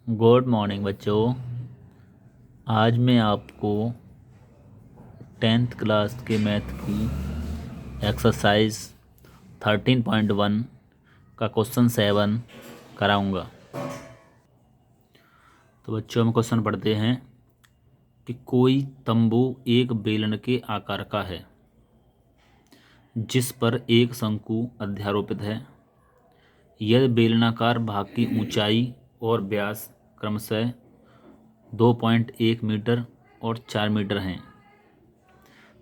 Good morning बच्चों। आज मैं आपको 10th क्लास के मैथ की एक्सरसाइज 13.1 का क्वेश्चन 7 कराऊंगा। तो बच्चों हम क्वेश्चन पढ़ते हैं कि कोई तंबू एक बेलन के आकार का है जिस पर एक शंकु अध्यारोपित है। यह बेलनाकार भाग की ऊंचाई और व्यास क्रमशः 2.1 मीटर और 4 मीटर हैं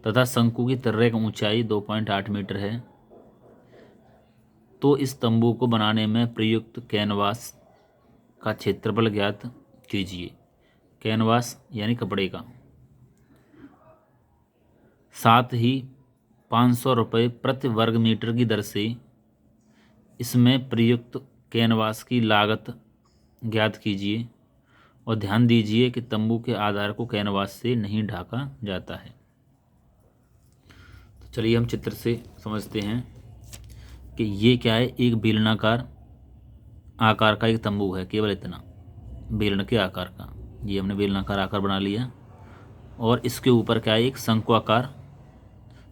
तथा शंकु की तर्रेक ऊंचाई 2.8 मीटर है। तो इस तंबू को बनाने में प्रयुक्त कैनवास का क्षेत्रफल ज्ञात कीजिए। कैनवास यानी कपड़े का। साथ ही 500 रुपये प्रति वर्ग मीटर की दर से इसमें प्रयुक्त कैनवास की लागत ज्ञात कीजिए और ध्यान दीजिए कि तंबू के आधार को कैनवास से नहीं ढका जाता है। तो चलिए हम चित्र से समझते हैं कि ये क्या है। एक बेलनाकार आकार का एक तंबू है, केवल इतना बेलन के आकार का। ये हमने बेलनाकार आकार बना लिया और इसके ऊपर क्या है, एक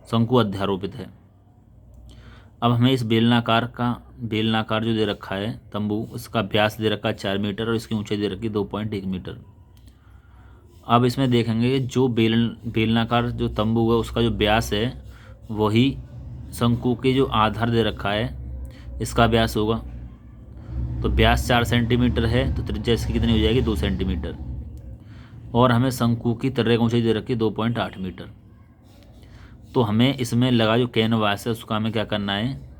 शंकु अध्यारोपित है। अब हमें इस बेलनाकार जो दे रखा है तंबू, उसका व्यास दे रखा है 4 मीटर और इसकी ऊंचाई दे रखी है 2.1 मीटर। अब इसमें देखेंगे जो बेलनाकार जो तंबू है उसका जो व्यास है वही शंकु के जो आधार दे रखा है इसका व्यास होगा। तो व्यास 4 सेंटीमीटर है तो त्रिज्या इसकी कितनी हो जाएगी, 2 सेंटीमीटर। और हमें शंकु की तर्रेक ऊंचाई दे रखी है 2.8 मीटर। तो हमें इसमें लगा जो कैनवास है उसका हमें क्या करना है,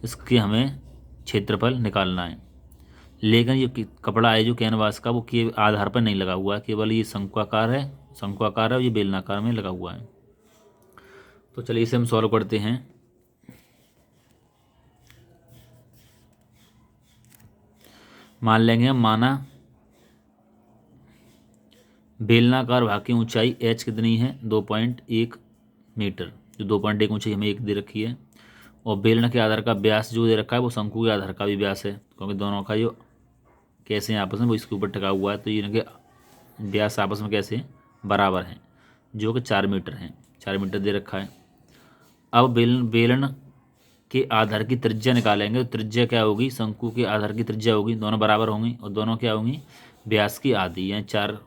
इसके हमें क्षेत्रफल निकालना है। लेकिन ये कपड़ा है जो कैनवास का वो के आधार पर नहीं लगा हुआ है, केवल ये शंकुआकार है और ये बेलनाकार में लगा हुआ है। तो चलिए इसे हम सॉल्व करते हैं। मान लेंगे हम, माना बेलनाकार भाग की ऊंचाई h कितनी है, 2.1 मीटर। जो 2.1 ऊंचाई हमें एक दे रखी है और बेलन के आधार का व्यास जो दे रखा है वो शंकु के आधार का भी व्यास है, क्योंकि दोनों का जो कैसे हैं आपस में वो इसके ऊपर टिका हुआ है। तो ये इनके व्यास आपस में कैसे बराबर हैं, जो कि 4 मीटर हैं। 4 मीटर दे रखा है। अब बेलन के आधार की त्रिज्या निकालेंगे। तो त्रिज्या क्या होगी, शंकु के आधार की त्रिज्या होगी, दोनों बराबर होंगी और दोनों क्या होंगी, व्यास की आधी, यानी 4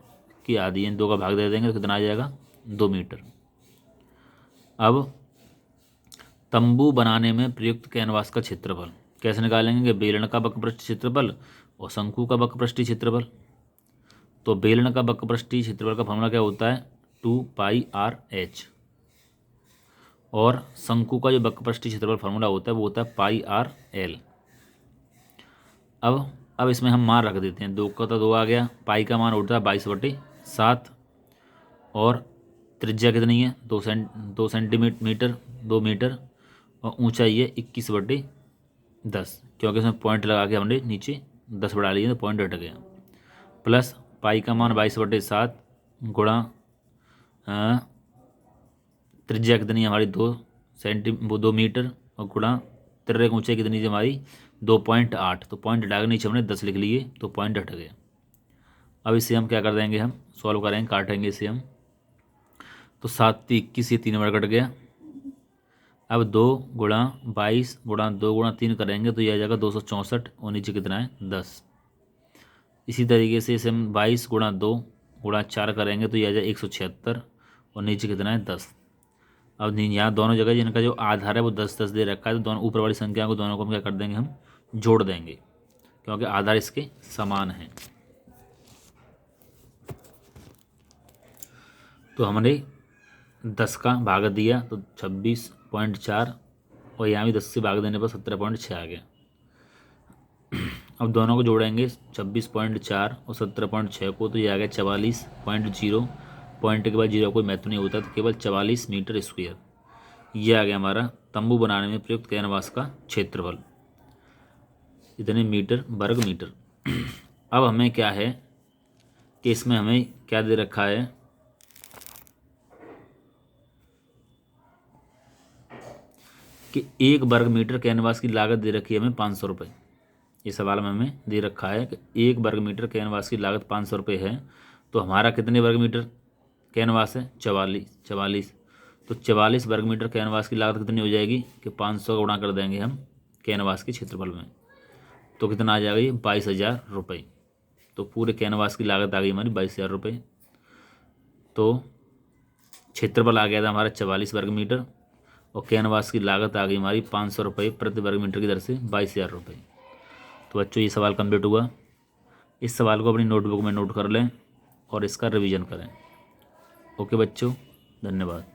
की आधी, यानी 2 का भाग दे देंगे तो कितना आ जाएगा, 2 मीटर। अब तंबू बनाने में प्रयुक्त कैनवास का क्षेत्रफल कैसे निकालेंगे, बेलन का वक्रपृष्ठीय क्षेत्रफल और शंकु का वक्रपृष्ठीय क्षेत्रफल। तो बेलन का वक्रपृष्ठीय क्षेत्रफल का फॉर्मूला क्या होता है, 2πr/h। और शंकु का जो वक्रपृष्ठीय क्षेत्रफल फार्मूला होता है वो होता है πr/l। अब इसमें हम मान रख देते हैं। 2 का तो 2 आ गया, पाई का मान उठता है 22/7 और त्रिज्या कितनी है, 2 सेंटीमीटर 2 मीटर और ऊंचाई है 21/10, क्योंकि इसमें पॉइंट लगा के हमने नीचे 10 बढ़ा लिए तो पॉइंट हट गया। प्लस पाई का मान 22/7 गुणा त्रिज्या कितनी है हमारी, 2 मीटर और गुणा तर्रेक ऊंचाई कितनी थी हमारी, 2.8। तो पॉइंट हटा के नीचे हमने 10 लिख लिए तो पॉइंट हट गया। अब इसे हम क्या कर देंगे, हम सॉल्व करेंगे, काटेंगे इसे हम। तो 7 21, ये 3 बार कट गया। अब 2 गुणा 22 गुणा 2 गुणा 3 करेंगे तो यह आ जाएगा 264 और नीचे कितना है, 10। इसी तरीके से इसे हम 22 गुणा 2 गुणा 4 करेंगे तो यह आ जाएगा 176 और नीचे कितना है, 10। अब यहाँ दोनों जगह जिनका जो आधार है वो 10-10 दे रखा है, तो दोनों ऊपर वाली संख्या को दोनों को हम क्या कर देंगे, हम जोड़ देंगे, क्योंकि आधार इसके समान हैं। तो हमने 10 का भाग दिया तो 26.4 और यहाँ भी 10 से भाग देने पर 17.6 आ गया। अब दोनों को जोड़ेंगे 26.4 और 17.6 को, तो ये आ गया 44.0। पॉइंट के बाद 0 कोई महत्व नहीं होता, तो केवल 44 मीटर स्क्वायर। ये आ गया हमारा तंबू बनाने में प्रयुक्त कैनवास का क्षेत्रफल, इतने मीटर वर्ग मीटर। अब हमें क्या है कि इसमें हमें क्या दे रखा है कि 1 वर्ग मीटर कैनवास की लागत दे रखी है हमें 500 रुपये। ये सवाल में हमें दे रखा है कि 1 वर्ग मीटर कैनवास की लागत 500 रुपये है, तो हमारा कितने वर्ग मीटर कैनवास है? 44। तो 44 वर्ग मीटर कैनवास की लागत कितनी हो जाएगी कि 500 का गुणा कर देंगे हम कैनवास के क्षेत्रफल में, तो कितना आ जाएगा ये? 22,000 रुपये। तो पूरे कैनवास की लागत आ गई हमारी 22,000 रुपये। तो क्षेत्रफल आ गया था हमारा 44 वर्ग मीटर और कैनवास की लागत आ गई हमारी 500 रुपये प्रति वर्ग मीटर की दर से 22,000 रुपये। तो बच्चों ये सवाल कंप्लीट हुआ। इस सवाल को अपनी नोटबुक में नोट कर लें और इसका रिवीजन करें। ओके बच्चों, धन्यवाद।